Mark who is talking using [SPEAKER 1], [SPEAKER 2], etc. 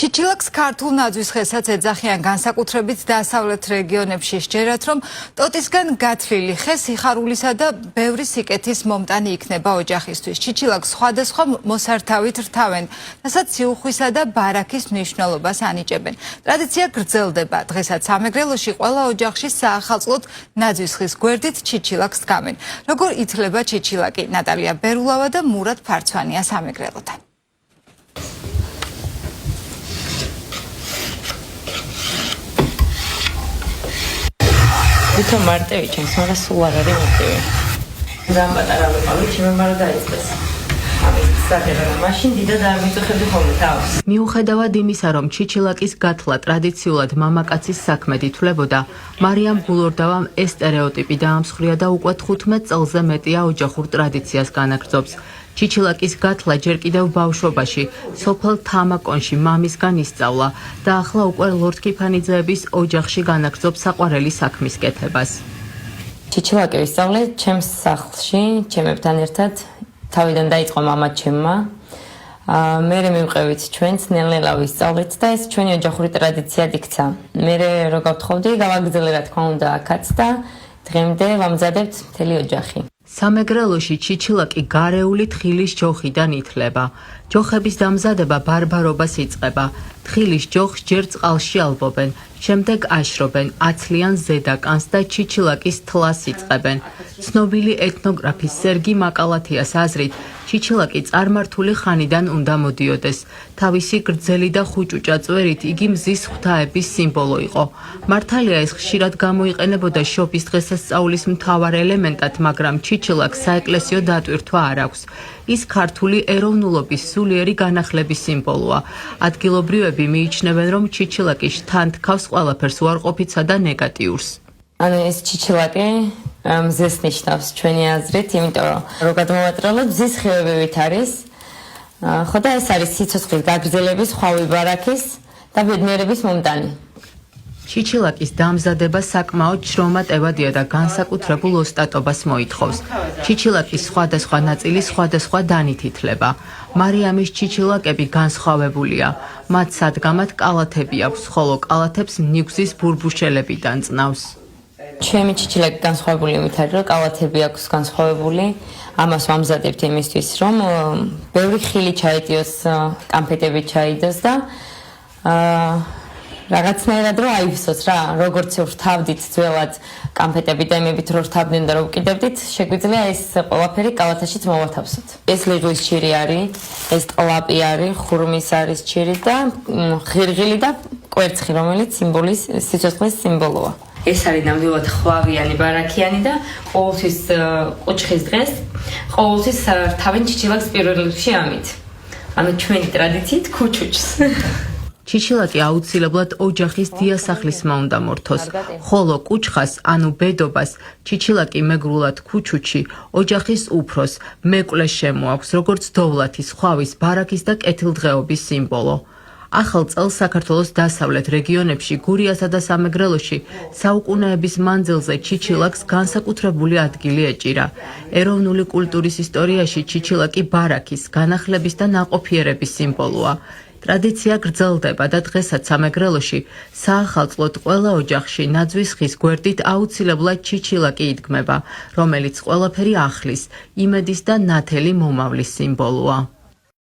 [SPEAKER 1] ჩიჩილაკს ქართულ ნაძვის ხესაც ეძახიან განსაკუთრებით დასავლეთ რეგიონებში სჯერათ, რომ ტოტისგან გათვლილი ხე სიხარულისა და ბევრი სიკეთის მომტანი იქნება ოჯახისთვის. ჩიჩილაკს სხვადასხვა მოსართავით რთავენ, რასაც სიუხვისა და ბარაქის მნიშვნელობას ანიჭებენ. ტრადიცია გრძელდება. დღესაც სამეგრელოში ყველა ოჯახში საახალწლოდ ნაძვის ხის გვერდით ჩიჩილაკს დგამენ. როგორ ითვლება ჩიჩილაკი? ნატალია ბერულავა და მურად ფარცვანია სამეგრელოდან.
[SPEAKER 2] თვითონ მარტივი ჩემს, მაგრამ სულ არ არის მარტივი. გამატარა ვიყავი, ჩემი მარა დაიწყეს. ამის საერთოდ მაშინ დიდად არ მიწუხებდი ხოლმე თავს.
[SPEAKER 3] მიუხედავად იმისა, რომ ჩიჩილაკის გათვლა ტრადიციულად მამაკაცის საქმედ ითვლებოდა, მარიამ გულორდავამ ეს სტერეოტიპი დაამსხვრია და უკვე 15 წელზე მეტია ოჯახურ ტრადიციას განაგრძობს. ჩიჩილაკის გათვლა ჯერ კიდევ ბავშვობაში, სოფელ თამაკონში მამისგან ისწავლა და ახლა უკვე ლორდ ქიფანიძეების ოჯახში განაგრძობს საყვარელი საქმის კეთებას.
[SPEAKER 2] ჩიჩილაკი ვისწავლე ჩემს სახლში, ჩემებთან ერთად. თავიდან დაიწყო მამა ჩემმა. მე მივყევით ჩვენც ნელ-ნელა ვისწავლეთ და ეს ჩვენი ოჯახური ტრადიციად იქცა. მე რო გავთხოვდი, გავაგრძელე რა თქმა უნდა აქაც და დღემდე ვამზადებთ მთელი ოჯახი.
[SPEAKER 3] სამეგრელოში ჩიჩილაკი გარეული თხილის ჯოხიდან ითვლება. ჯოხების დამზადება ბარბარობას იწყება. თხილის ჯოხს ჯერ წყალში ალბობენ, შემდეგ აშრობენ, აცლიან ზედაკანს და ჩიჩილაკის თლას იწყებენ. ცნობილი ეთნოგრაფი სერგი მაკალათიას აზრით, ჩიჩილაკი წარმართული ხანიდან უნდა მოდიოდეს. თავისი გრძელი და ხუჭუჭა წვერით იგი მზის ღვთაების სიმბოლო იყო. მართალია ეს ხშირად გამოიყენებოდა შობის დღესასწაულის მთავარ ელემენტად, მაგრამ ჩიჩილაკს საეკლესიო დატვირთვა არ აქვს. ის ქართული ეროვნულობის სულიერი განახლების სიმბოლოა. ადგილობრივები მიიჩნევენ, რომ ჩიჩილაკი თან თქავს ყველაფერს უარყოფითსა და ნეგატიურს.
[SPEAKER 2] ანუ ეს ჩიჩილაკი მზეს ნიშნავს ჩვენი აზრით, იმიტომ რომ რო გადმოვატრალოთ მზის ხეობებით არის. ხო და ეს არის სიცოცხლის გაგრძელების, ხვავი ბარაქის და ბედნიერების მომტანი.
[SPEAKER 3] ჩიჩილაკის დამზადება საკმაოდ შრომატევადია და განსაკუთრებულ ოსტატობას მოითხოვს. ჩიჩილაკის სხვადასხვა ნაწილი სხვადასხვა დანით ითვლება. მარიამის ჩიჩილაკები განსხვავებულია. მათ სადგამად კალათები აქვს, ხოლო კალათებს ნიგვზის ბურბუშელები დანწნავს.
[SPEAKER 2] ჩემი ჩიჩილაკი განსხვავებული იმით არის, რომ კალათები აქვს განსხვავებული. ამას ვამზადებთ იმისთვის, რომ ბევრი ხილი ჩაეტიოს, კამფეტები ჩაიდოს და რაღაცნაირად რო აივსოს რა, როგორც ვრთავდით ძველად კამფეტები და იმებით რო ვრთავდნენ და რო ვკიდებდით, შეგვიძლია ეს ყველაფერი კალათაშიც მოვათავსოთ. ეს ლიღვის ჭირი არის, ეს ტლაპი არის, ხურმის არის ჭირი და ღირღილი და კვერცხი, რომელიც სიცოცხლის სიმბოლოა. ეს არის ნამდვილად ხვავიანი, ბარაქიანი და ყოველთვის კუჩხის დღეს ყოველთვის რთავენ ჩიჩილაკს პირველ რიგში ამით. ანუ ჩვენი ტრადიციით ქუჩუჩს.
[SPEAKER 3] ჩიჩილაკი აუცილებლად ოჯახის დიასახლისმა უნდა მორთოს, ხოლო კუჩხას, ანუ ბედობას, ჩიჩილაკი მეგრულად ქუჩუჩი, ოჯახის უფროს, მეკვლეს შემოაქვს, როგორც დოვლათის, ხვავის, ბარაქის და კეთილდღეობის სიმბოლო. ახალ წელს საქართველოს დასავლეთ რეგიონებში, გურიასა და სამეგრელოში საუკუნეების მანძილზე ჩიჩილაკს განსაკუთრებული ადგილი ეჭირა. ეროვნული კულტურის ისტორიაში ჩიჩილაკი ბარაქის, განახლების და ნაყოფიერების სიმბოლოა. ტრადიცია გრძელდება და დღესაც სამეგრელოში საახალწლოდ ყველა ოჯახში ნაძვის ხის გვერდით აუცილებლად ჩიჩილაკი იდგმება, რომელიც ყველაფერი ახლის, იმედის და ნათელი მომავლის სიმბოლოა.